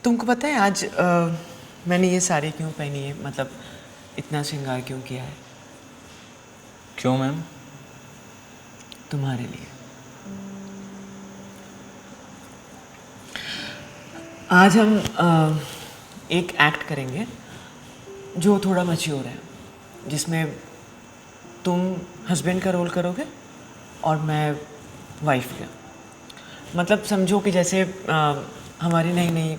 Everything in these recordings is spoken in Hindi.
तुमको पता है आज मैंने ये साड़ी क्यों पहनी है, मतलब इतना श्रृंगार क्यों किया है? क्यों मैम? तुम्हारे लिए। आज हम एक एक्ट करेंगे जो थोड़ा मैच्योर है, जिसमें तुम हस्बैंड का रोल करोगे और मैं वाइफ का। मतलब समझो कि जैसे हमारी नई नई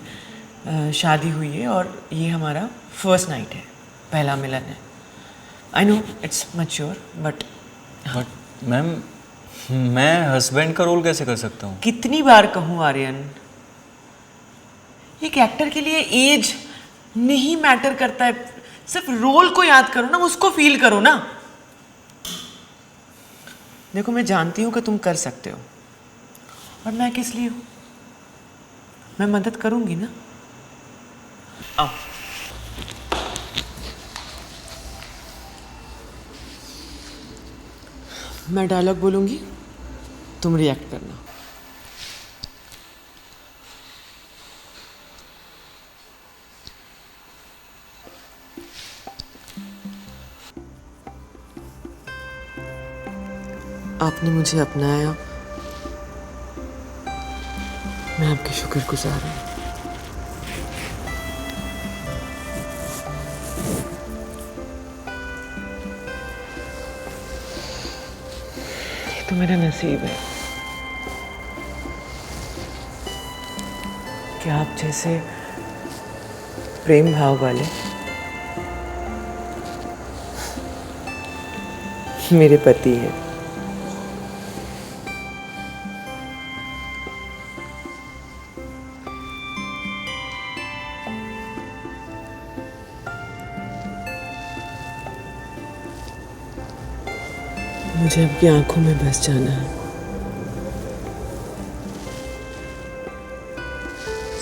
शादी हुई है और ये हमारा फर्स्ट नाइट है, पहला मिलन है। I know it's mature but ma'am मैं हस्बैंड का रोल कैसे कर सकता हूँ? कितनी बार कहूँ आर्यन, एक एक्टर के लिए एज नहीं मैटर करता है, सिर्फ रोल को याद करो ना, उसको फील करो ना। देखो मैं जानती हूँ कि तुम कर सकते हो, और मैं किस लिए हूँ, मैं मदद करूंगी ना। आओ। मैं डायलॉग बोलूंगी, तुम रिएक्ट करना। आपने मुझे अपनाया, मैं आपकी शुक्रगुजार हूँ। ये तो मेरा नसीब है कि आप जैसे प्रेम भाव वाले मेरे पति हैं। मुझे आपकी आंखों में बस जाना है,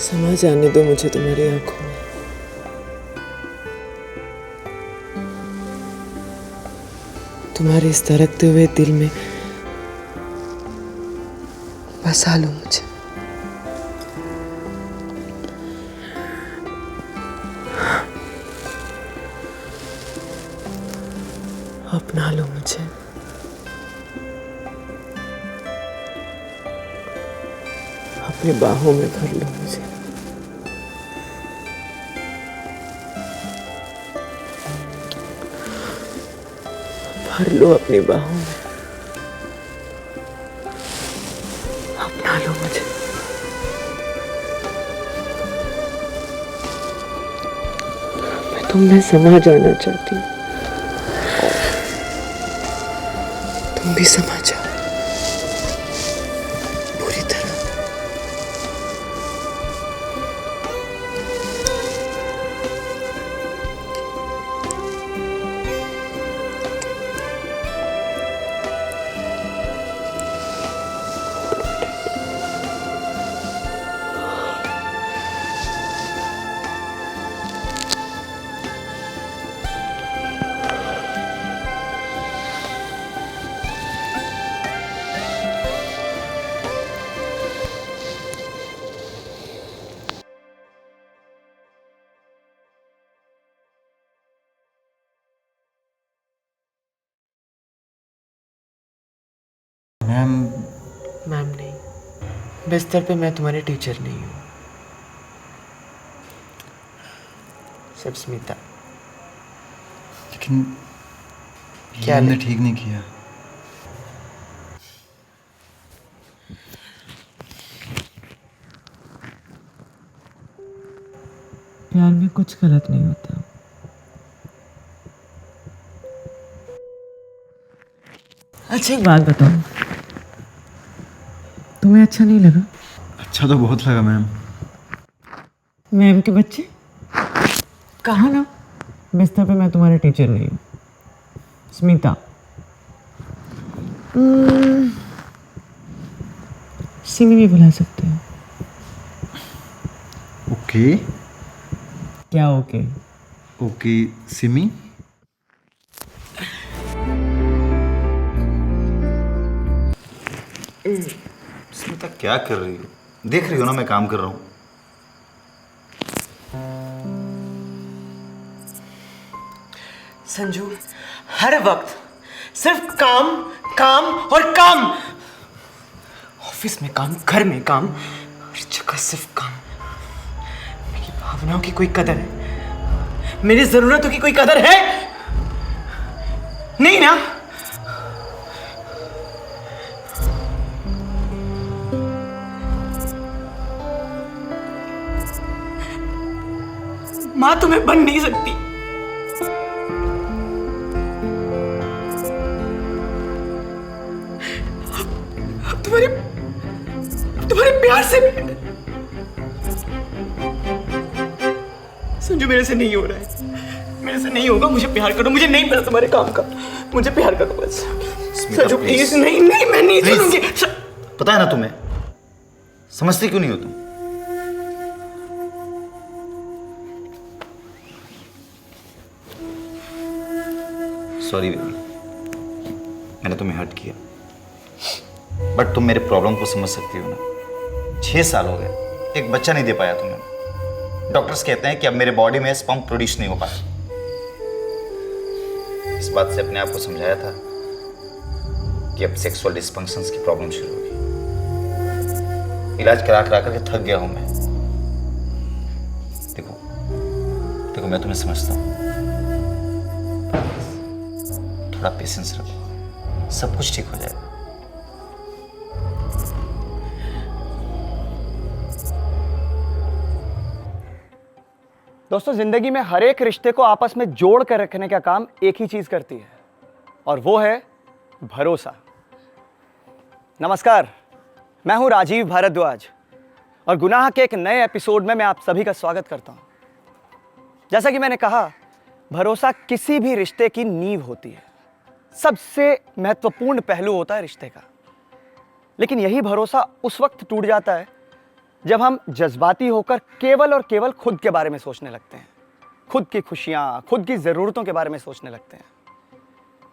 समा जाने दो मुझे तुम्हारी आंखों में। तुम्हारे इस धड़कते हुए दिल में बसा लो मुझे। अपना लो मुझे। अपनी बाहों में भर लो मुझे। भर लो अपनी बाहों में, अपना लो मुझे। मैं तुम में समा जाना चाहती हूँ, तुम भी समा जाओ पूरी तरह। मैम मैम नहीं, बिस्तर पे मैं तुम्हारी टीचर नहीं हूँ, सिर्फ स्मिता। लेकिन क्या हमने लेकिन? ठीक नहीं किया। प्यार में कुछ गलत नहीं होता। अच्छा एक बात बताओ, तुम्हें अच्छा नहीं लगा? अच्छा तो बहुत लगा मैम। मैम के बच्चे, कहा ना बिस्तर पे मैं तुम्हारी टीचर नहीं हूँ, स्मिता। सिमी भी बुला सकते हो। ओके क्या ओके? ओके सिमी। स्मिता क्या कर रही हो? देख रही हो ना मैं काम कर रहा हूँ। संजू, हर वक्त सिर्फ काम काम और काम। ऑफिस में काम, घर में काम, हर जगह सिर्फ काम। मेरी भावनाओं की कोई कदर है? मेरी जरूरतों की कोई कदर है? नहीं ना। मां तुम्हें बन नहीं सकती। अब तुम्हारे प्यार से संजू, मेरे से नहीं हो रहा है, मेरे से नहीं होगा। मुझे प्यार करो, मुझे नहीं पता तुम्हारे काम का, मुझे प्यार करो बस। संजू प्लीज, नहीं नहीं, मैं नहीं छोड़ूंगी। पता है ना तुम्हें, समझती क्यों नहीं हो तुम? सॉरी बेबी, मैंने तुम्हें हर्ट किया, बट तुम मेरे प्रॉब्लम को समझ सकती हो ना। 6 साल हो गए, एक बच्चा नहीं दे पाया तुम्हें। डॉक्टर्स कहते हैं कि अब मेरे बॉडी में स्पर्म प्रोड्यूस नहीं हो पाया। इस बात से अपने आप को समझाया था कि अब सेक्सुअल डिस्फंक्शंस की प्रॉब्लम शुरू होगी। इलाज करा करा करके थक गया हूं मैं। देखो देखो, मैं तुम्हें समझता हूं, थोड़ा पेशेंस रखो, सब कुछ ठीक हो जाएगा। दोस्तों, जिंदगी में हर एक रिश्ते को आपस में जोड़ कर रखने का काम एक ही चीज करती है, और वो है भरोसा। नमस्कार, मैं हूं राजीव भारद्वाज, और गुनाह के एक नए एपिसोड में मैं आप सभी का स्वागत करता हूं। जैसा कि मैंने कहा, भरोसा किसी भी रिश्ते की नींव होती है, सबसे महत्वपूर्ण पहलू होता है रिश्ते का। लेकिन यही भरोसा उस वक्त टूट जाता है जब हम जज्बाती होकर केवल और केवल खुद के बारे में सोचने लगते हैं, खुद की खुशियां, खुद की ज़रूरतों के बारे में सोचने लगते हैं।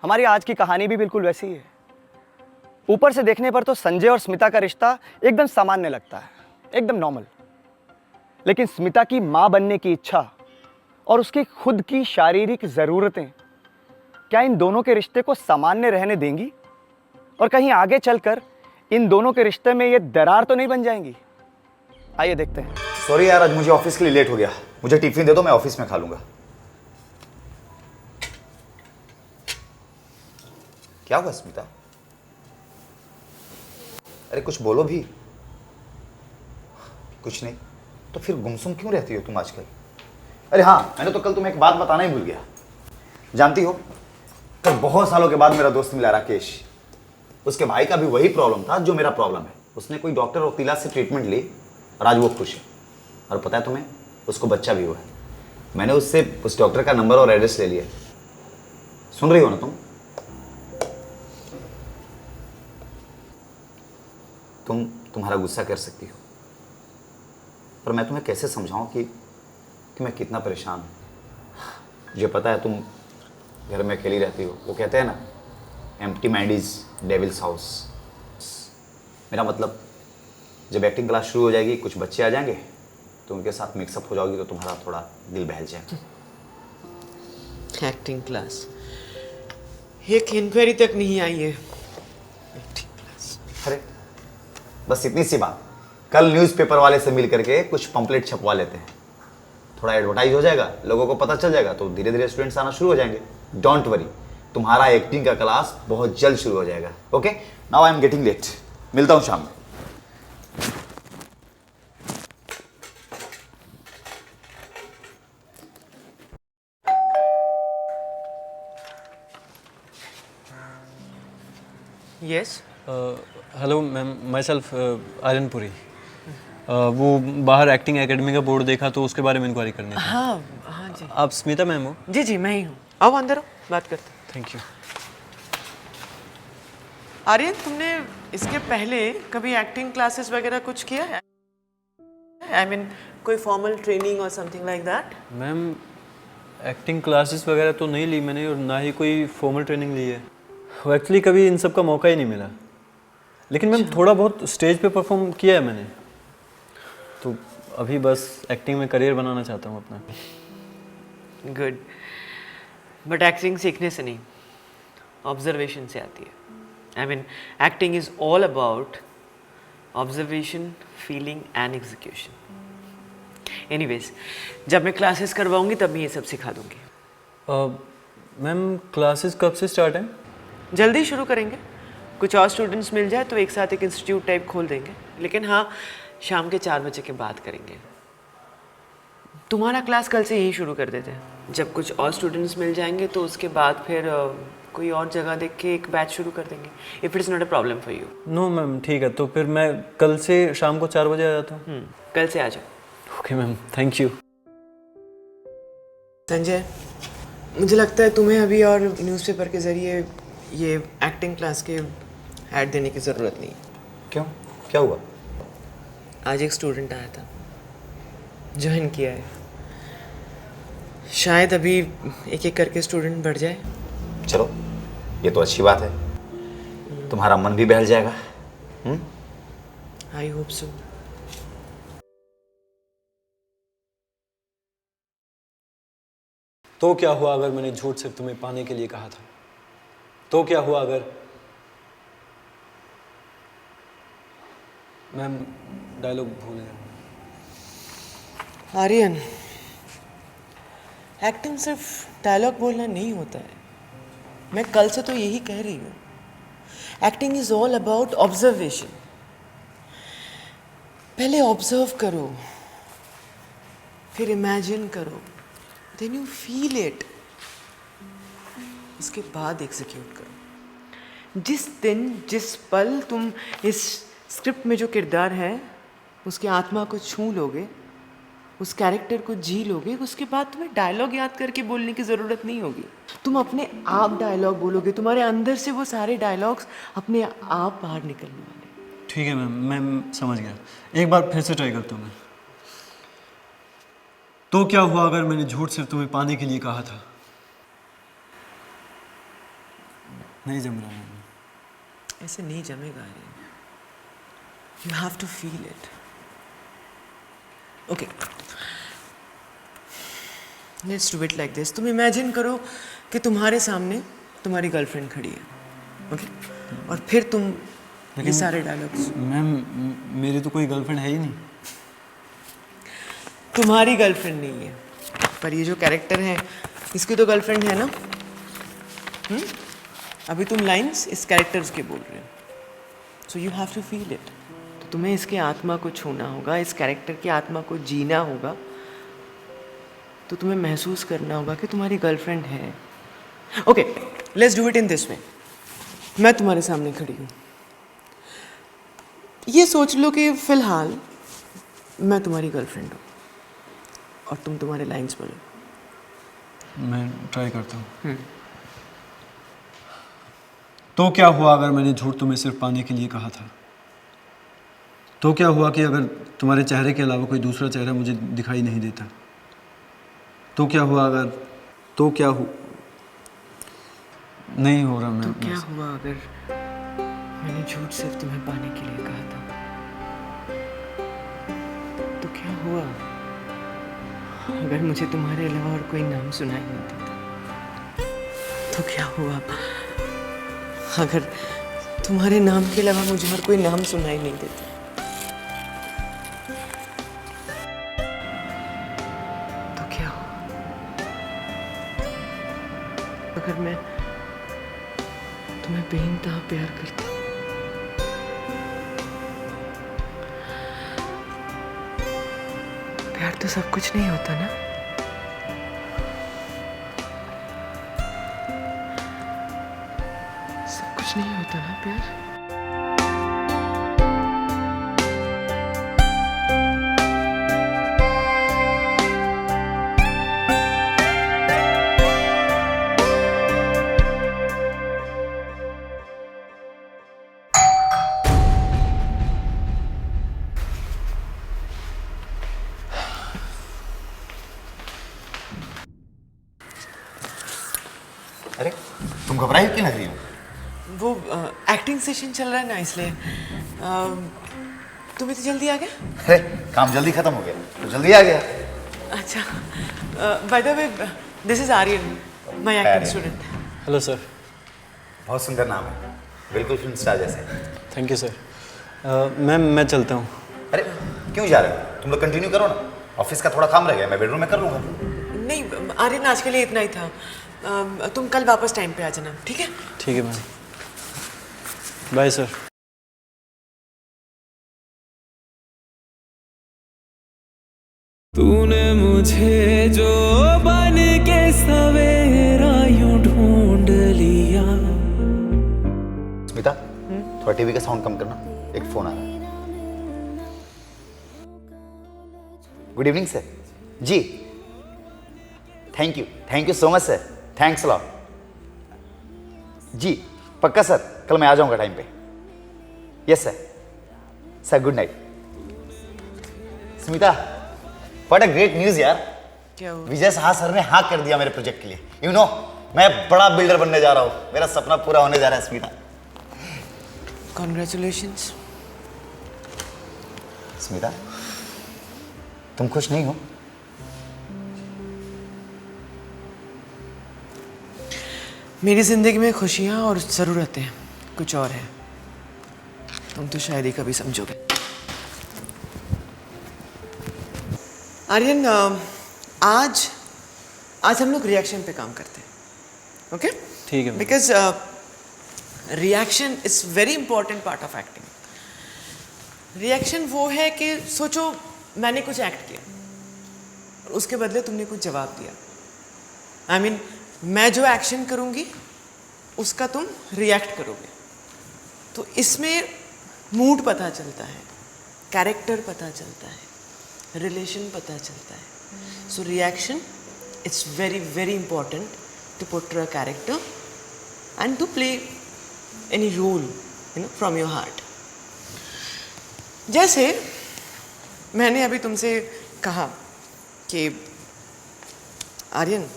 हमारी आज की कहानी भी बिल्कुल वैसी ही है। ऊपर से देखने पर तो संजय और स्मिता का रिश्ता एकदम सामान्य लगता है, एकदम नॉर्मल। लेकिन स्मिता की मां बनने की इच्छा और उसकी खुद की शारीरिक ज़रूरतें क्या इन दोनों के रिश्ते को सामान्य रहने देंगी? और कहीं आगे चलकर इन दोनों के रिश्ते में ये दरार तो नहीं बन जाएंगी? आइए देखते हैं। सॉरी यार, आज मुझे ऑफिस के लिए लेट हो गया। मुझे टिफिन दे दो, मैं ऑफिस में खा लूंगा। क्या हुआ स्मिता? अरे कुछ बोलो भी। कुछ नहीं तो फिर गुमसुम क्यों रहती हो तुम आजकल? अरे हाँ, मैंने तो कल तुम्हें एक बात बताना ही भूल गया। जानती हो, कल बहुत सालों के बाद मेरा दोस्त मिला राकेश। उसके भाई का भी वही प्रॉब्लम था जो मेरा प्रॉब्लम है। उसने कोई डॉक्टर और वकीला से ट्रीटमेंट ली और आज वो खुश है। और पता है तुम्हें, उसको बच्चा भी हुआ है। मैंने उससे उस डॉक्टर का नंबर और एड्रेस ले लिया। सुन रही हो ना तुम्हारा गुस्सा कर सकती हो, पर मैं तुम्हें कैसे समझाऊं कि मैं कितना परेशान हूं। मुझे पता है तुम घर में अकेली रहती हो। वो कहते हैं ना, empty mind is devils house. मेरा मतलब, जब एक्टिंग क्लास शुरू हो जाएगी, कुछ बच्चे आ जाएंगे तो उनके साथ मिक्सअप हो जाओगी तो तुम्हारा थोड़ा दिल बहल जाएगा। Acting class? एक इंक्वायरी तक नहीं आई है। Acting class? अरे बस इतनी सी बात, कल न्यूज़पेपर वाले से मिल करके कुछ पंपलेट छपवा लेते हैं। थोड़ा एडवर्टाइज हो जाएगा, लोगों को पता चल जाएगा, तो धीरे धीरे स्टूडेंट्स आना शुरू हो जाएंगे। डोंट वरी, तुम्हारा एक्टिंग का क्लास बहुत जल्द शुरू हो जाएगा। Okay, now I am getting late. मिलता हूँ शाम में। Yes. Hello ma'am, myself Aryan Puri. वो बाहर एक्टिंग एकेडमी का बोर्ड देखा तो उसके बारे में इंक्वायरी करनी थी। हाँ हाँ जी। आप स्मिता मैम हो? जी जी, मैं ही हूँ। आओ अंदर आओ, बात करते हैं। Thank you. आर्यन, तुमने इसके पहले कभी एक्टिंग क्लासेस वगैरह कुछ किया है? आई मीन कोई फॉर्मल ट्रेनिंग और something like that? Ma'am, acting classes वगैरह तो नहीं ली मैंने, और ना ही कोई फॉर्मल ट्रेनिंग ली है। एक्चुअली कभी इन सब का मौका ही नहीं मिला। लेकिन मैम थोड़ा बहुत स्टेज पे परफॉर्म किया है मैंने, तो अभी बस एक्टिंग में करियर बनाना चाहता हूँ अपना। गुड, बट एक्टिंग सीखने से नहीं, ऑब्जर्वेशन से आती है। I mean acting is all about observation, feeling and execution. Anyways, जब मैं क्लासेस करवाऊंगी तब मैं ये सब सिखा दूंगी। मैम क्लासेस कब से स्टार्ट हैं? जल्दी शुरू करेंगे। कुछ और स्टूडेंट्स मिल जाए तो एक साथ एक इंस्टीट्यूट टाइप खोल देंगे, लेकिन हाँ, शाम के 4 बजे के बाद करेंगे। तुम्हारा क्लास कल से यही शुरू कर देते हैं। जब कुछ और स्टूडेंट्स मिल जाएंगे तो उसके बाद फिर कोई और जगह देख के एक बैच शुरू कर देंगे, if it's not a problem for you. No ma'am, ठीक है, तो फिर मैं कल से शाम को 4 बजे आ जाता हूँ। कल से आ जाओ। Okay ma'am, thank you. Sanjay, मुझे लगता है तुम्हें अभी और न्यूज़पेपर के ज़रिए ये एक्टिंग क्लास के ऐड देने की ज़रूरत नहीं। क्यों, क्या हुआ? आज एक स्टूडेंट आया था, ज्वाइन किया है। शायद अभी एक एक करके स्टूडेंट बढ़ जाए। चलो, ये तो अच्छी बात है, तुम्हारा मन भी बहल जाएगा। I hope so. तो क्या हुआ अगर मैंने झूठ सिर्फ तुम्हें पाने के लिए कहा था? तो क्या हुआ अगर मैम डायलॉग भूल गया। आर्यन, एक्टिंग सिर्फ डायलॉग बोलना नहीं होता है। मैं कल से तो यही कह रही हूँ। Acting is all about observation. पहले ऑब्जर्व करो, फिर इमेजिन करो, देन यू फील इट, उसके बाद एग्जीक्यूट करो। जिस दिन, जिस पल तुम इस स्क्रिप्ट में जो किरदार है उसकी आत्मा को छू लोगे, उस कैरेक्टर को जी लोगे, उसके बाद तुम्हें डायलॉग याद करके बोलने की ज़रूरत नहीं होगी। तुम अपने आप डायलॉग बोलोगे, तुम्हारे अंदर से वो सारे डायलॉग्स अपने आप बाहर निकलने वाले। ठीक है मैम, मैं समझ गया। एक बार फिर से ट्राई करता हूँ मैं। तो क्या हुआ अगर मैंने झूठ सिर्फ तुम्हें पाने के लिए कहा था? नहीं जम रहा मैम। ऐसे नहीं जमेगा Aryan. You have to feel it. Okay, let's do it like this. तुम इमेजिन करो कि तुम्हारे सामने तुम्हारी गर्लफ्रेंड खड़ी है, ओके? और फिर तुम ये सारे डायलॉग्स। मैम मेरी तो कोई गर्लफ्रेंड है ही नहीं। तुम्हारी गर्लफ्रेंड नहीं है, पर ये जो कैरेक्टर है इसकी तो गर्लफ्रेंड है ना। अभी तुम लाइंस इस कैरेक्टर्स के बोल रहे हो, so you have to feel it. तो तुम्हें इसकी आत्मा को छूना होगा, इस कैरेक्टर की आत्मा को जीना होगा। तो तुम्हें महसूस करना होगा कि तुम्हारी गर्लफ्रेंड है। Okay, let's do it in this way. मैं तुम्हारे सामने खड़ी हूँ, ये सोच लो कि फिलहाल मैं तुम्हारी गर्लफ्रेंड हूँ और तुम तुम्हारे लाइंस बोलो। मैं ट्राई करता हूँ। तो क्या हुआ अगर मैंने झूठ तुम्हें सिर्फ पाने के लिए कहा था? तो क्या हुआ कि अगर तुम्हारे चेहरे के अलावा कोई दूसरा चेहरा मुझे दिखाई नहीं देता? तो क्या हुआ अगर तो क्या नहीं हो रहा मैं। तो क्या हुआ अगर मैंने झूठ सिर्फ तुम्हें पाने के लिए कहा था? तो क्या हुआ अगर मुझे तुम्हारे अलावा और कोई नाम सुनाई नहीं देता? तो क्या हुआ अगर तुम्हारे नाम के अलावा मुझे और कोई नाम सुनाई नहीं देता? तो क्या हुआ अगर मैं तुम्हें बेइंतहा प्यार करता हूँ? प्यार तो सब कुछ नहीं होता ना। सब कुछ नहीं होता ना प्यार। अरे, तुम घबराई क्यों लग रही हो? वो एक्टिंग सेशन चल रहा है ना, इसलिए तुम इतनी जल्दी आ गए? अरे काम जल्दी खत्म हो गया तो जल्दी आ गया। अच्छा, by the way this is Aryan, my acting Aryan. Student. Hello sir. बहुत सुंदर नाम है, बिल्कुल फिल्म स्टार जैसे। Thank you sir. मैम मैं चलता हूँ। अरे क्यों जा रहे हो? तुम लोग कंटिन्यू करो ना, ऑफिस का थोड़ा काम रह गया, मैं बेडरूम में कर लूंगा। नहीं आर्यन, आज के लिए इतना ही था। तुम कल वापस टाइम पे आ जाना, ठीक है? ठीक है मैम, बाय सर। तूने मुझे जो बन के सवेरा यूं ढूंढ लिया। स्मिता, थोड़ा टीवी का साउंड कम करना, एक फोन आ रहा है। Good evening sir. जी thank you so much sir, thanks lot. जी पक्का सर, कल मैं आ जाऊंगा टाइम पे। Yes sir good night. Smita, what a great news यार। क्या हुआ? विजय साहा सर ने हाँ कर दिया मेरे प्रोजेक्ट के लिए। यू नो मैं बड़ा बिल्डर बनने जा रहा हूँ, मेरा सपना पूरा होने जा रहा है स्मिता। कॉन्ग्रेचुलेशंस। स्मिता, तुम खुश नहीं हो? मेरी जिंदगी में खुशियाँ और ज़रूरतें कुछ और है, तुम तो शायद ही कभी समझोगे। आर्यन, आज हम लोग रिएक्शन पे काम करते हैं, ओके? ठीक है। Because reaction is very important part of acting. Reaction वो है कि सोचो मैंने कुछ एक्ट किया और उसके बदले तुमने कुछ जवाब दिया। आई मीन मैं जो एक्शन करूँगी उसका तुम रिएक्ट करोगे, तो इसमें मूड पता चलता है, कैरेक्टर पता चलता है, रिलेशन पता चलता है। So reaction it's very very important to portray a character and to play any role from your heart. जैसे मैंने अभी तुमसे कहा कि आर्यन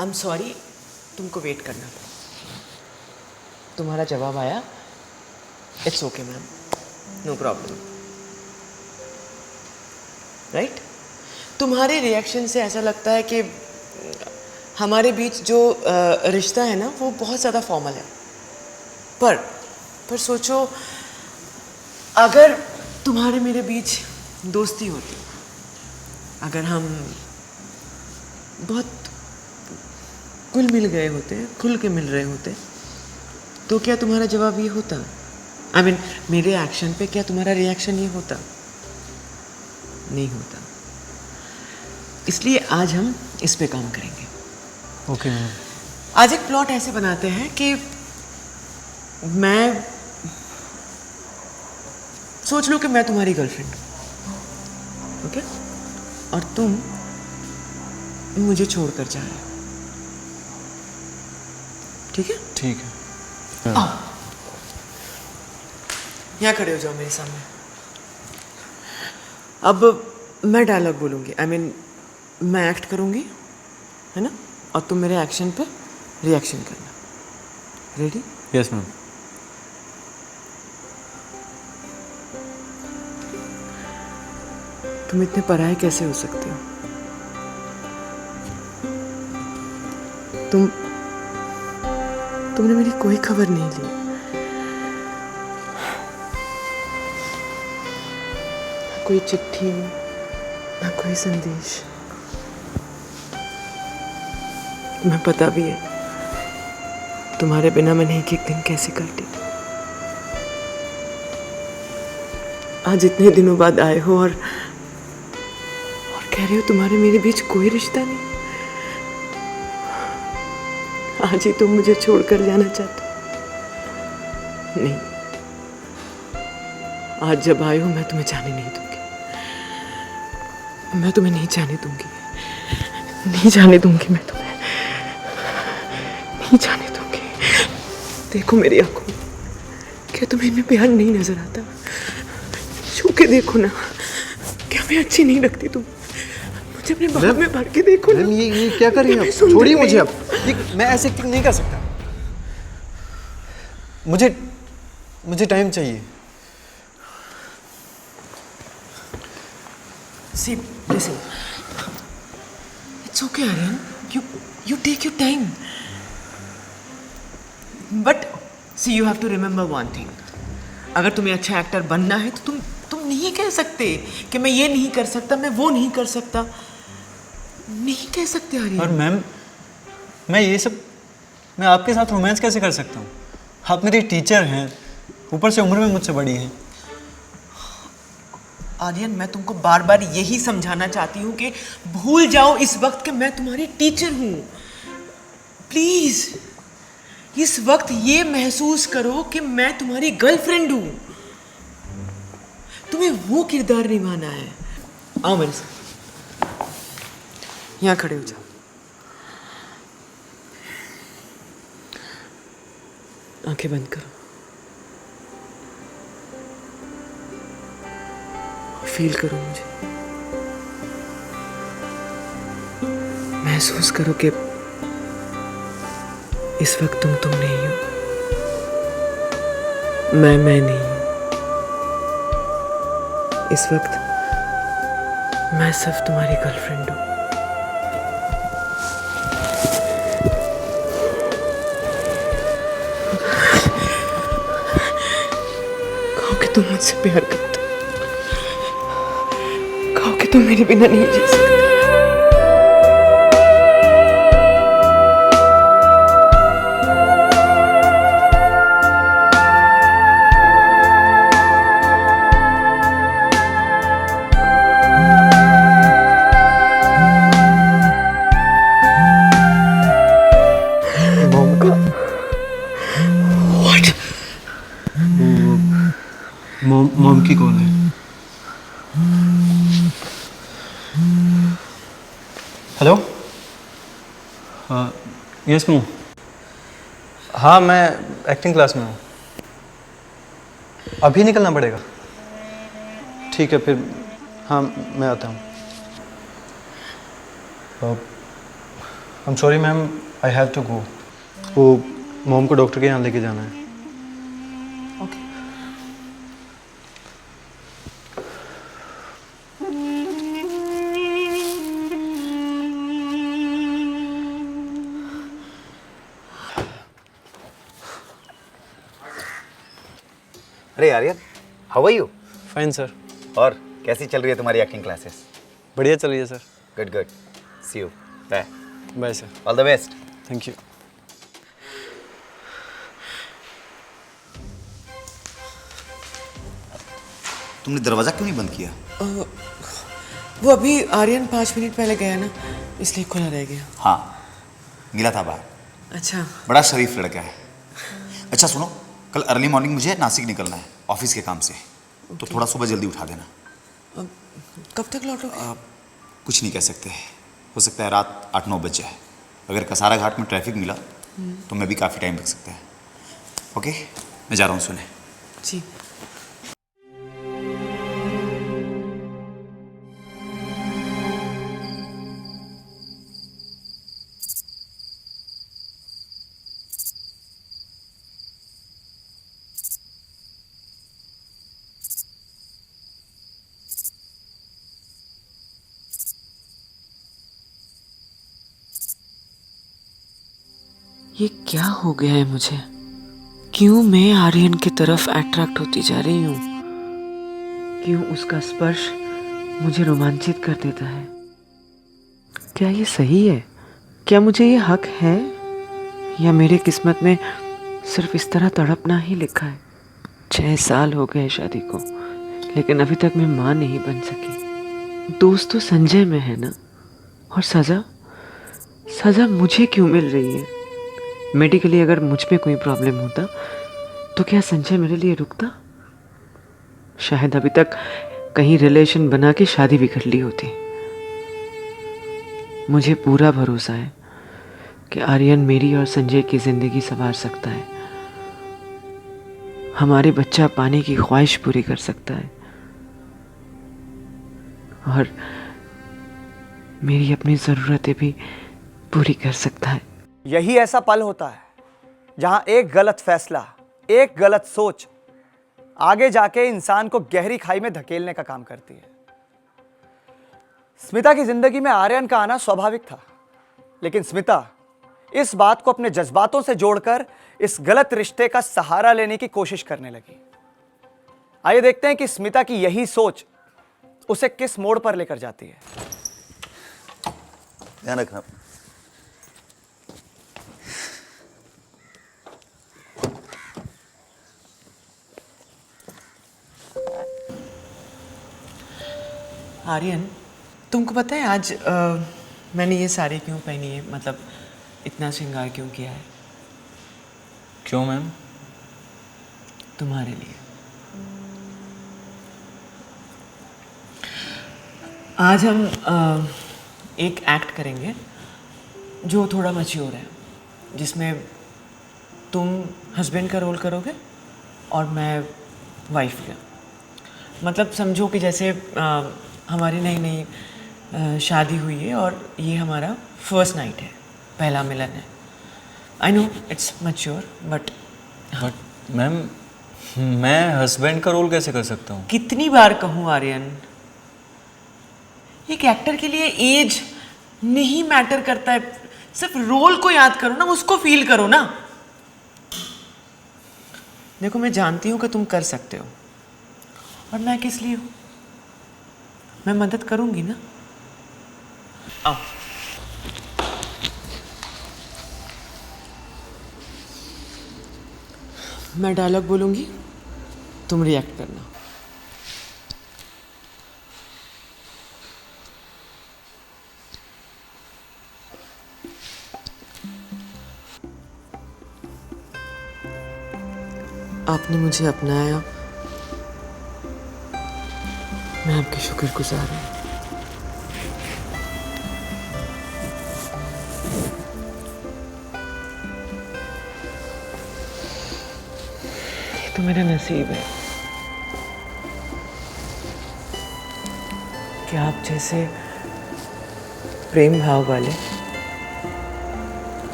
आई एम सॉरी, तुमको वेट करना। तुम्हारा जवाब आया, it's okay ma'am, no problem, right? तुम्हारे रिएक्शन से ऐसा लगता है कि हमारे बीच जो रिश्ता है ना वो बहुत ज़्यादा फॉर्मल है। पर सोचो अगर तुम्हारे मेरे बीच दोस्ती होती, अगर हम बहुत खुल मिल गए होते, खुल के मिल रहे होते, तो क्या तुम्हारा जवाब ये होता? आई मीन मेरे एक्शन पे क्या तुम्हारा रिएक्शन ये होता? नहीं होता। इसलिए आज हम इस पे काम करेंगे। Okay ma'am. आज एक प्लॉट ऐसे बनाते हैं कि मैं सोच लो कि मैं तुम्हारी गर्लफ्रेंड हूँ, ओके? और तुम मुझे छोड़कर जा रहे हो, ठीक है? ठीक है। यहाँ खड़े हो जाओ मेरे सामने। अब मैं डायलॉग बोलूँगी, आई मीन मैं एक्ट करूँगी, है ना? और तुम मेरे एक्शन पे रिएक्शन करना। रेडी? Yes ma'am. तुम इतने पराये कैसे हो सकते हो? तुमने मेरी कोई खबर नहीं ली, ना कोई चिट्ठी, ना कोई संदेश। तुम्हें पता भी है तुम्हारे बिना मैंने एक दिन कैसे काटे। आज इतने दिनों बाद आए हो और कह रहे हो तुम्हारे मेरे बीच कोई रिश्ता नहीं। आज ही तुम मुझे छोड़कर जाना चाहते हो? नहीं, आज जब आए हो मैं तुम्हें जाने नहीं दूंगी। मैं तुम्हें नहीं जाने दूंगी, नहीं जाने दूंगी, मैं तुम्हें नहीं जाने दूंगी। देखो मेरी आंखों में, क्या तुम्हें इनमें प्यार नहीं नजर आता? छू के देखो ना, क्या मैं अच्छी नहीं लगती? तुम मुझे अपने बाहों में भर के देखो ना। ये क्या कर रही हैं आप? छोड़िए मुझे अब। मैं ऐसे एक्टिंग नहीं कर सकता। मुझे टाइम चाहिए। See, listen. It's okay, Aryan. You take your time. But see, you have to remember one thing. अगर तुम्हें अच्छा एक्टर बनना है तो तुम नहीं कह सकते कि मैं ये नहीं कर सकता, मैं वो नहीं कर सकता. नहीं कह सकते आर्यन. और मैम, मैं आपके साथ रोमांस कैसे कर सकता हूँ? आप मेरी टीचर हैं, ऊपर से उम्र में मुझसे बड़ी हैं. आर्यन, मैं तुमको बार बार यही समझाना चाहती हूँ कि भूल जाओ इस वक्त कि मैं तुम्हारी टीचर हूँ. प्लीज इस वक्त ये महसूस करो कि मैं तुम्हारी गर्लफ्रेंड हूँ. तुम्हें वो किरदार निभाना है. आओ मेरे साथ, यहाँ खड़े हो जाओ. आंखें बंद करो. फील करो मुझे. महसूस करो कि इस वक्त तुम नहीं हो, मैं नहीं हूं. इस वक्त मैं सिर्फ तुम्हारी गर्लफ्रेंड हूं. कहो कि तुम मुझसे प्यार करते हो. कहो कि तुम मेरे बिना नहीं जी सकते. मॉम की कॉल है. हेलो. Yes mom. हाँ, मैं एक्टिंग क्लास में हूँ. अभी निकलना पड़ेगा. ठीक है फिर. हाँ, मैं आता हूँ. I am sorry ma'am, I have to go. वो मॉम को डॉक्टर के यहाँ लेके जाना है. ओके. अरे Aryan, how are you? Fine sir. और कैसी चल रही है तुम्हारी एक्टिंग क्लासेस? बढ़िया चल रही है sir. Good good. See you. Bye. Bye sir. All the best. Thank you. तुमने दरवाजा क्यों नहीं बंद किया? वो अभी आर्यन 5 मिनट पहले गया ना, इसलिए खुला रह गया. हाँ, मिला था बाहर. अच्छा. बड़ा शरीफ लड़का है. अच्छा सुनो, कल अर्ली मॉर्निंग मुझे नासिक निकलना है ऑफिस के काम से. तो थोड़ा सुबह जल्दी उठा देना. कब तक लौटोगे? कुछ नहीं कह सकते. हो सकता है रात 8-9 बज जाए. अगर कसारा घाट में ट्रैफिक मिला तो मैं भी काफ़ी टाइम लग सकता है. ओके, मैं जा रहा हूँ सोने. जी. ये क्या हो गया है मुझे? क्यों मैं आर्यन की तरफ अट्रैक्ट होती जा रही हूँ? क्यों उसका स्पर्श मुझे रोमांचित कर देता है? क्या ये सही है? क्या मुझे ये हक है, या मेरे किस्मत में सिर्फ इस तरह तड़पना ही लिखा है? 6 साल हो गए शादी को, लेकिन अभी तक मैं माँ नहीं बन सकी. दोस्त तो संजय में है ना, और सजा मुझे क्यों मिल रही है? मेडिकली अगर मुझ में कोई प्रॉब्लम होता तो क्या संजय मेरे लिए रुकता? शायद अभी तक कहीं रिलेशन बना के शादी भी कर ली होती. मुझे पूरा भरोसा है कि आर्यन मेरी और संजय की जिंदगी संवार सकता है. हमारे बच्चा पाने की ख्वाहिश पूरी कर सकता है, और मेरी अपनी ज़रूरतें भी पूरी कर सकता है. यही ऐसा पल होता है जहां एक गलत फैसला, एक गलत सोच आगे जाके इंसान को गहरी खाई में धकेलने का काम करती है. स्मिता की जिंदगी में आर्यन का आना स्वाभाविक था, लेकिन स्मिता इस बात को अपने जज्बातों से जोड़कर इस गलत रिश्ते का सहारा लेने की कोशिश करने लगी। आइए देखते हैं कि स्मिता की यही सोच उसे किस मोड़ पर लेकर जाती है। ध्यान रखना। आर्यन, तुमको पता है आज मैंने ये साड़ी क्यों पहनी है, मतलब इतना श्रृंगार क्यों किया है? क्यों मैम? तुम्हारे लिए। आज हम एक एक्ट करेंगे जो थोड़ा मैच्योर है, जिसमें तुम हस्बैंड का रोल करोगे और मैं वाइफ का। मतलब समझो कि जैसे हमारी नई नई शादी हुई है और ये हमारा फर्स्ट नाइट है, पहला मिलन है। I know it's mature but ma'am, मैं हस्बैंड का रोल कैसे कर सकता हूँ? कितनी बार कहूँ आर्यन, एक एक्टर के लिए एज नहीं मैटर करता है, सिर्फ रोल को याद करो ना, उसको फील करो ना। देखो मैं जानती हूँ कि तुम कर सकते हो, और मैं किस लिए हूँ, मैं मदद करूंगी ना। आओ। मैं डायलॉग बोलूंगी, तुम रिएक्ट करना। आपने मुझे अपनाया, मैं आपकी शुक्रगुजार हूँ। ये तो मेरा नसीब है कि आप जैसे प्रेम भाव वाले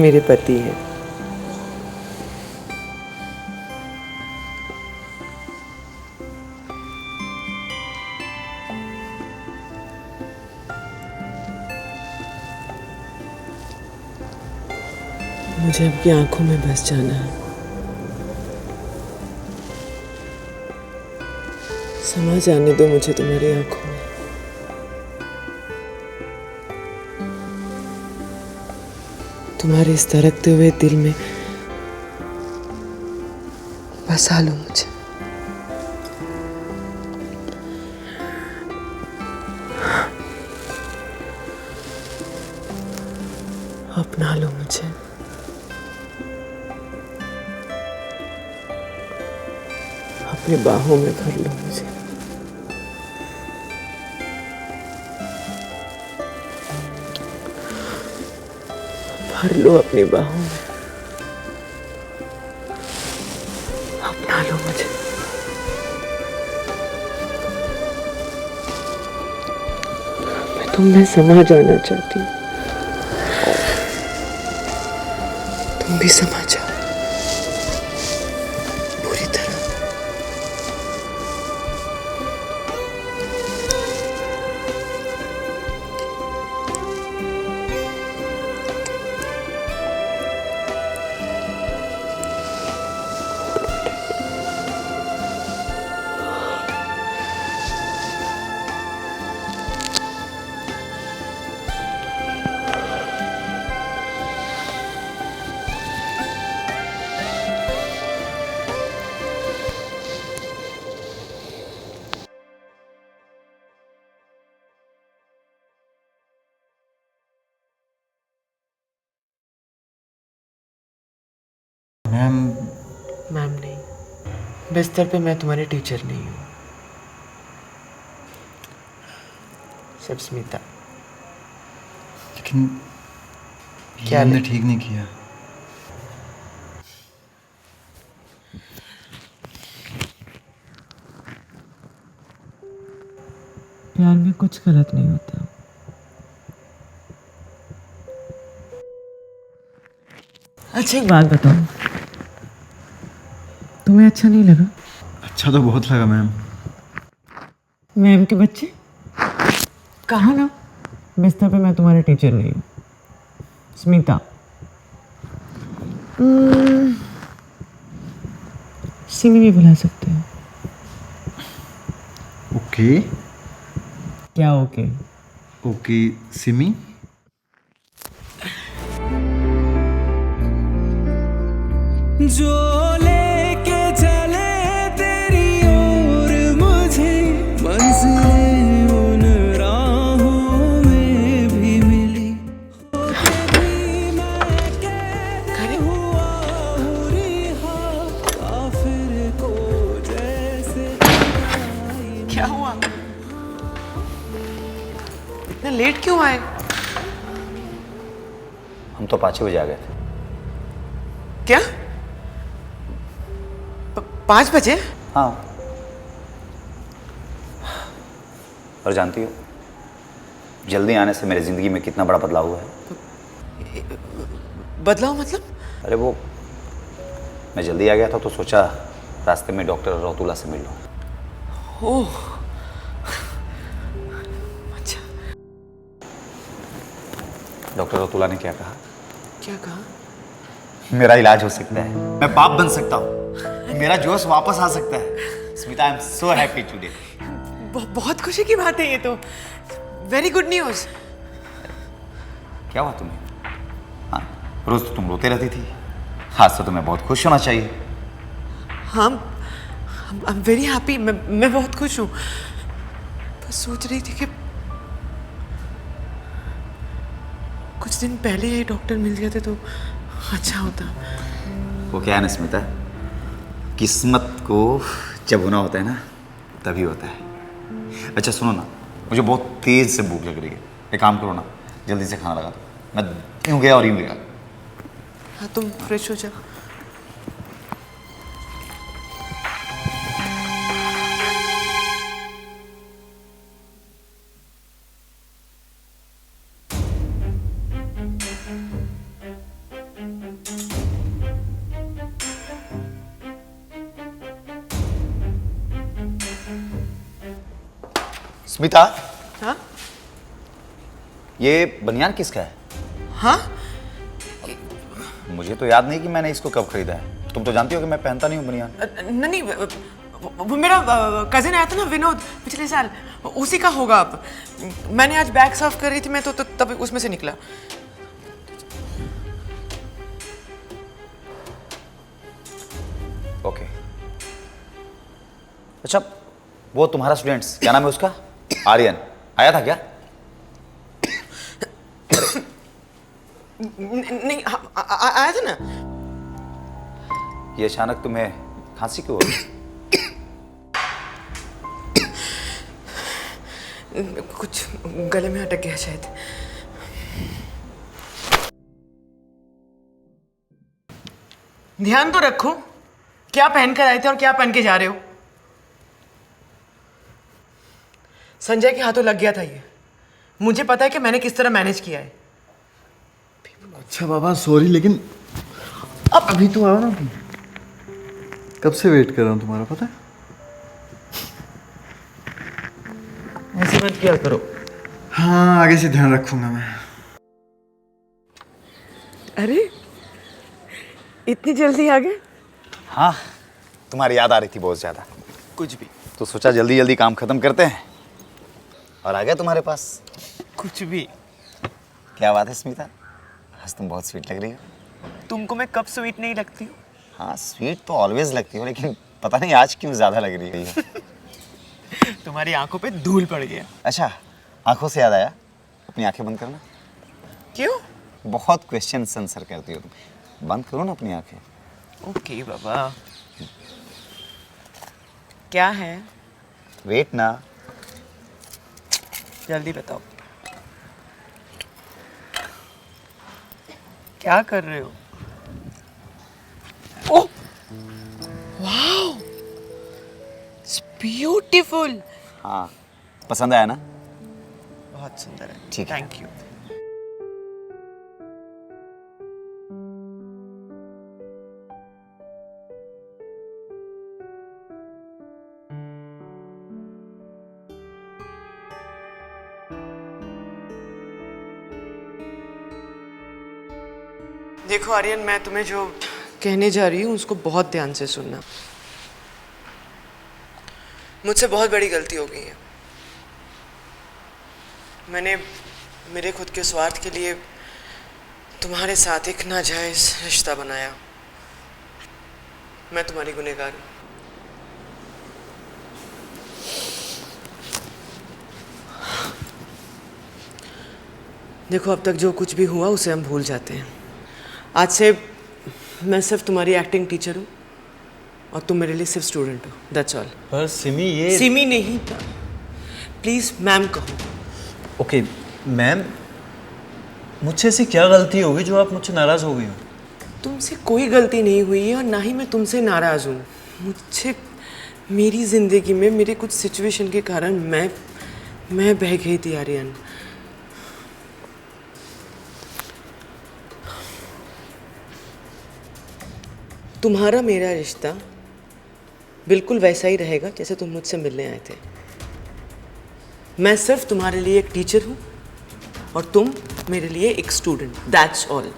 मेरे पति हैं। मुझे आपकी आंखों में बस जाना है, समा जाने दो मुझे तुम्हारी आंखों में। तुम्हारे इस धड़कते हुए दिल में बसा लो मुझे। अपना लो मुझे। अपनी बाहों में भर लो मुझे। भर लो अपनी बाहों में, अपना लो मुझे। मैं तुम में समा जाना चाहती हूँ, तुम भी समा जाओ पूरी तरह। मैम, मैम नहीं, बिस्तर पे मैं तुम्हारी टीचर नहीं हूँ, सब स्मिता। लेकिन क्या ये हमने लेकिन? ठीक नहीं किया। प्यार में कुछ गलत नहीं होता। अच्छा एक बात बताओ, तुम्हें अच्छा नहीं लगा? अच्छा तो बहुत लगा मैम। मैम के बच्चे, कहा ना बिस्तर पे मैं तुम्हारा टीचर नहीं हूँ। स्मिता, सिमी भी बुला सकते हो। ओके क्या ओके? ओके सिमी। जो लेके चले तेरी ओर मुझे, मंजिलें उन राहों में भी मिली। भी मैं कैद हुआ हूँ रिहा, काफिर को जैसे क्या हुआ? इतना लेट क्यों आए? हम तो 5 बजे आ गए थे। क्या? 5 बजे? हाँ, और जानती हो जल्दी आने से मेरी ज़िंदगी में कितना बड़ा बदलाव हुआ है। बदलाव मतलब? अरे वो, मैं जल्दी आ गया था तो सोचा रास्ते में डॉक्टर रौतुला से मिल लूँ। ओह, अच्छा। डॉक्टर रौतुला ने क्या कहा? क्या कहा? मेरा इलाज हो सकता है, मैं बाप बन सकता हूँ, मेरा जोश वापस आ सकता है। Smita, I am so happy today. बहुत खुशी की बात है ये तो। Very good news. क्या हुआ तुम्हें? हाँ, रोज तो तुम रोते रहती थी, आज तो तुम्हें बहुत खुश होना चाहिए। हम आई एम वेरी हैप्पी। मैं बहुत खुश हूँ। बस सोच रही थी कि कुछ दिन पहले ये डॉक्टर मिल जाते तो अच्छा होता। वो क्या है ना स्मिता, किस्मत को जब होना होता है ना तभी होता है। अच्छा सुनो ना, मुझे बहुत तेज से भूख लग रही है, एक काम करो ना, जल्दी से खाना लगा दो। मैं यूँ गया और यूँ गया। हाँ, तुम फ्रेश हो जाओ। स्मिता, हाँ ये बनियान किसका है? हाँ, मुझे तो याद नहीं कि मैंने इसको कब खरीदा है। तुम तो जानती हो कि मैं पहनता नहीं हूँ बनियान। नहीं, वो मेरा कजिन आया था ना विनोद पिछले साल, उसी का होगा। अब मैंने आज बैग साफ कर रही थी मैं तो तब उसमें से निकला। ओके। अच्छा, वो तुम्हारा स्टूडेंट्स क्या नाम है उसका, आर्यन, आया था क्या? नहीं, आया था ना। ये अचानक तुम्हें खांसी क्यों हो गई? कुछ गले में अटक गया शायद। ध्यान तो रखो क्या पहन कर आए थे और क्या पहन के जा रहे हो। संजय के हाथों लग गया था ये। मुझे पता है कि मैंने किस तरह मैनेज किया है। अच्छा बाबा सॉरी, लेकिन अब अभी तो आओ ना तुम। कब से वेट कर रहा हूँ तुम्हारा, पता है? ऐसे मत किया करो। हाँ, आगे से ध्यान रखूंगा मैं। अरे इतनी जल्दी आ गए? हाँ, तुम्हारी याद आ रही थी बहुत ज़्यादा। कुछ भी। तो सोचा जल्दी जल्दी काम खत्म करते हैं और आ गए तुम्हारे पास। कुछ भी। क्या बात है स्मिता, आज तुम बहुत स्वीट लग रही हो। तुमको मैं कब स्वीट नहीं लगती हूँ? हाँ, स्वीट तो ऑलवेज लगती हो, लेकिन पता नहीं आज क्यों ज़्यादा लग रही है। तुम्हारी आंखों पे धूल पड़ गया। अच्छा, आंखों से याद आया, अपनी आंखें बंद करना। क्यों? बहुत क्वेश्चन आंसर करती हो तुम, बंद करो ना अपनी आंखें। ओके बाबा। क्या है? वेट ना। जल्दी बताओ। क्या कर रहे हो? Oh wow, it's beautiful. हाँ, पसंद आया ना? बहुत सुंदर है। ठीक है। Thank you. देखो आर्यन, मैं तुम्हें जो कहने जा रही हूँ उसको बहुत ध्यान से सुनना। मुझसे बहुत बड़ी गलती हो गई है। मैंने मेरे खुद के स्वार्थ के लिए तुम्हारे साथ एक नाजायज रिश्ता बनाया। मैं तुम्हारी गुनहगार हूँ। देखो, अब तक जो कुछ भी हुआ उसे हम भूल जाते हैं। आज से मैं सिर्फ तुम्हारी एक्टिंग टीचर हूँ और तुम मेरे लिए सिर्फ स्टूडेंट हो। That's all. पर सिमी ये सिमी नहीं, प्लीज मैम कहो। ओके मैम, मुझसे ऐसी क्या गलती होगी जो आप मुझसे नाराज़ हो गई हो? तुमसे कोई गलती नहीं हुई है और ना ही मैं तुमसे नाराज़ हूँ। मुझे मेरी ज़िंदगी में मेरे कुछ सिचुएशन के कारण मैं बह गई थी आर्यन। तुम्हारा मेरा रिश्ता बिल्कुल वैसा ही रहेगा जैसे तुम मुझसे मिलने आए थे। मैं सिर्फ तुम्हारे लिए एक टीचर हूँ और तुम मेरे लिए एक student. That's all.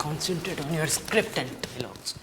Concentrate on your script and dialogues.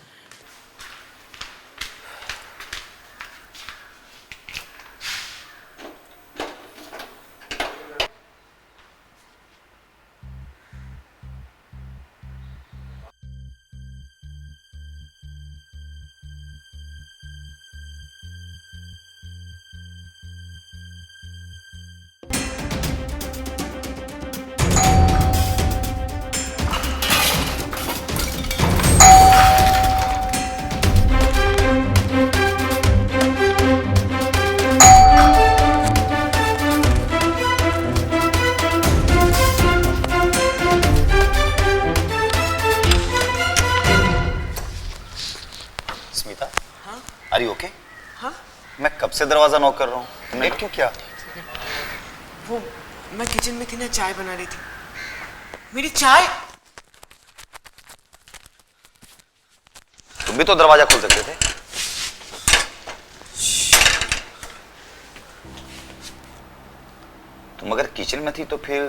Smita, are you okay? हाँ, मैं कब से दरवाजा नॉक कर रहा हूँ, तुमने लेट क्यों किया? वो मैं किचन में थी ना, चाय बना रही थी। मेरी चाय। तुम भी तो दरवाजा खोल सकते थे। तुम अगर किचन में थी तो फिर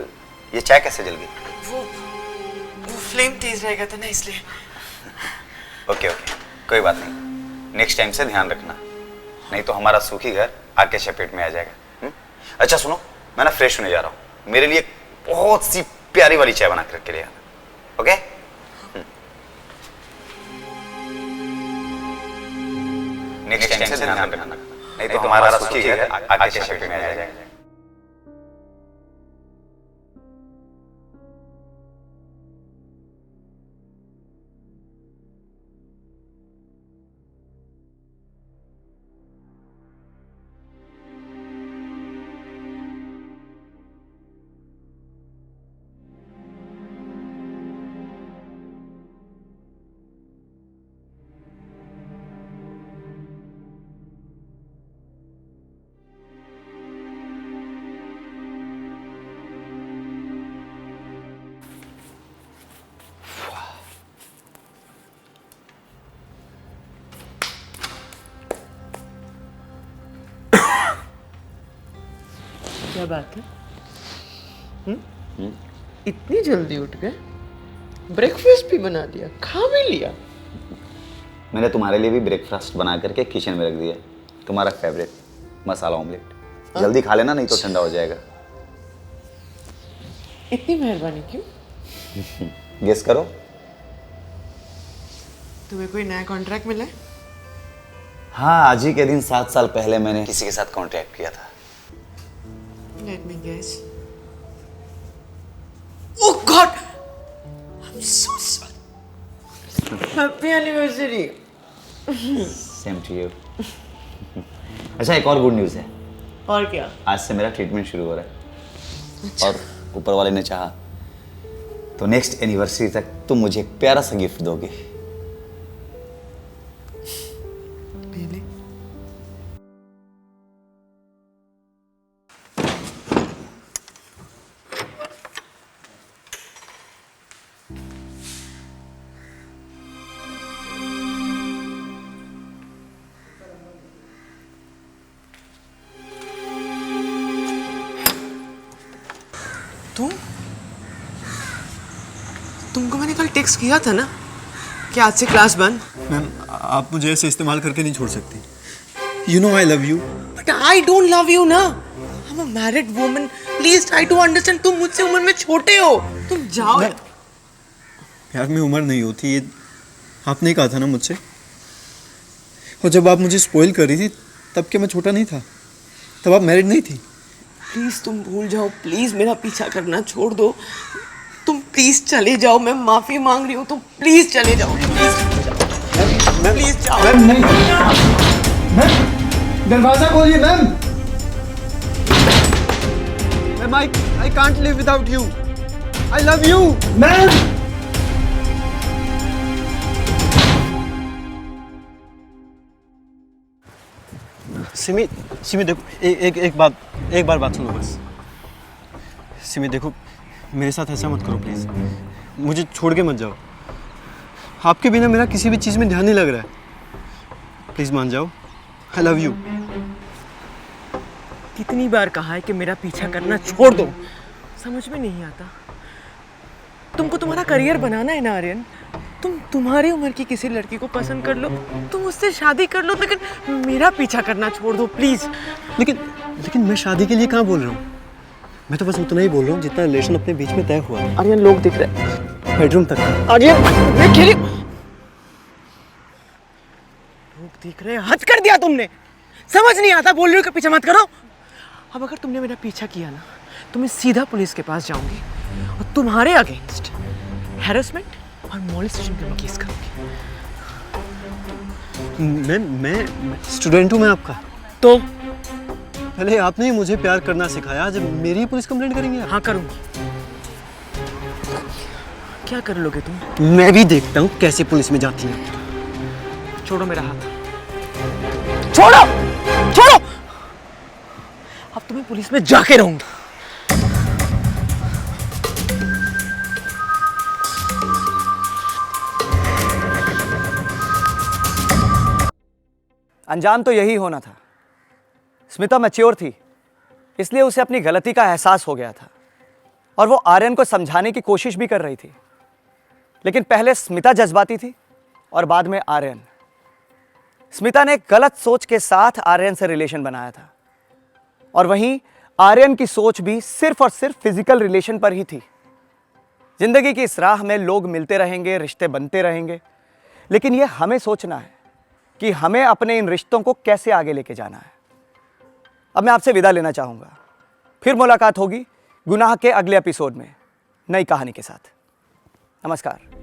ये चाय कैसे जल गई? वो फ्लेम तेज रह गया था ना, इसलिए। ओके ओके, कोई बात नहीं। नेक्स्ट टाइम से ध्यान रखना, नहीं तो हमारा सूखी घर आग के चपेट में आ जाएगा। अच्छा सुनो, मैं ना फ्रेश होने जा रहा हूँ। मेरे लिए बहुत सी प्यारी वाली चाय बना करके ले आना। ओके? नेक्स्ट टाइम से ध्यान रखना, नहीं तो हमारा सूखी घर आग के चपेट में आ जाएगा। क्या बात है? इतनी जल्दी उठ गए? ब्रेकफास्ट भी बना लिया, खा भी लिया। मैंने तुम्हारे लिए भी ब्रेकफास्ट बना करके किचन में रख दिया, तुम्हारा फेवरेट मसाला ऑमलेट। जल्दी खा लेना, नहीं तो ठंडा हो जाएगा। इतनी मेहरबानी क्यों? गेस करो। तुम्हें कोई नया कॉन्ट्रैक्ट मिला है? हाँ, आज ही के दिन 7 साल पहले मैंने किसी के साथ कॉन्ट्रैक्ट किया था। Let me guess. Oh God! I'm so sorry. Happy anniversary. Same to you. अच्छा, एक और गुड न्यूज़ है। और क्या? आज से मेरा ट्रीटमेंट शुरू हो रहा है। और ऊपर वाले ने चाहा तो नेक्स्ट एनिवर्सरी तक तुम मुझे एक प्यारा सा गिफ्ट दोगे। Really? फिक्स किया था ना कि आज से क्लास बंद। मैम आप मुझे ऐसे इस्तेमाल करके नहीं छोड़ सकती। You know I love you. But I don't love you ना, I am a married woman, please try to understand. तुम मुझसे उम्र में छोटे हो, तुम जाओ। प्यार में उम्र नहीं होती, ये आपने कहा था ना मुझसे। और जब आप मुझे स्पॉइल कर रही थी तब क्या मैं छोटा नहीं था? तब आप मैरिड नहीं थी? प्लीज तुम भूल जाओ, प्लीज मेरा पीछा करना छोड़ दो, तुम प्लीज चले जाओ। मैं माफी मांग रही हूँ, तुम प्लीज चले जाओ, प्लीज जाओ। मैम नहीं, मैम दरवाजा खोलिए ma'am. Ma'am I can't live without you, I love you ma'am. Simi Simi देखो, एक बार बात सुनो बस। सिमी देखो, मेरे साथ ऐसा मत करो प्लीज़, मुझे छोड़ के मत जाओ। आपके बिना मेरा किसी भी चीज़ में ध्यान नहीं लग रहा है। प्लीज़ मान जाओ, आई लव यू। कितनी बार कहा है कि मेरा पीछा करना छोड़ दो, समझ में नहीं आता। तुमको तुम्हारा करियर बनाना है ना आर्यन, तुम तुम्हारी उम्र की किसी लड़की को पसंद कर लो, तुम उससे शादी कर लो, लेकिन मेरा पीछा करना छोड़ दो प्लीज। लेकिन मैं शादी के लिए कहाँ बोल रहा हूँ? मैं तो बस उतना ही बोल रहा हूँ जितना रिलेशन अपने बीच में तय हुआ है। आर्यन लोग दिख रहे, बेडरूम तक। आर्यन मैं खेली, लोग दिख रहे, हद कर दिया तुमने। समझ नहीं आता, बोल रही हो कि पीछा मत करो। अब अगर तुमने मेरा पीछा किया ना तो मैं सीधा पुलिस के पास जाऊंगी और तुम्हारे अगेंस्ट हैरेसमेंट और मॉलेस्टेशन का केस करूंगी। मैं स्टूडेंट हूँ मैं आपका। तो पहले आपने ही मुझे प्यार करना सिखाया, जब मेरी ही पुलिस कंप्लेंट करेंगे आप? हाँ करूंगी। क्या कर लोगे तुम? मैं भी देखता हूँ कैसे पुलिस में जाती है। छोड़ो मेरा हाथ, छोड़ो छोड़ो। अब तुम्हें पुलिस में जाके रहूंगी। अंजाम तो यही होना था। स्मिता मैच्योर थी, इसलिए उसे अपनी गलती का एहसास हो गया था और वो आर्यन को समझाने की कोशिश भी कर रही थी। लेकिन पहले स्मिता जज्बाती थी और बाद में आर्यन। स्मिता ने गलत सोच के साथ आर्यन से रिलेशन बनाया था और वहीं आर्यन की सोच भी सिर्फ और सिर्फ फिजिकल रिलेशन पर ही थी। जिंदगी की इस राह में लोग मिलते रहेंगे, रिश्ते बनते रहेंगे, लेकिन यह हमें सोचना है कि हमें अपने इन रिश्तों को कैसे आगे लेके जाना है। अब मैं आपसे विदा लेना चाहूंगा, फिर मुलाकात होगी गुनाह के अगले एपिसोड में नई कहानी के साथ। नमस्कार।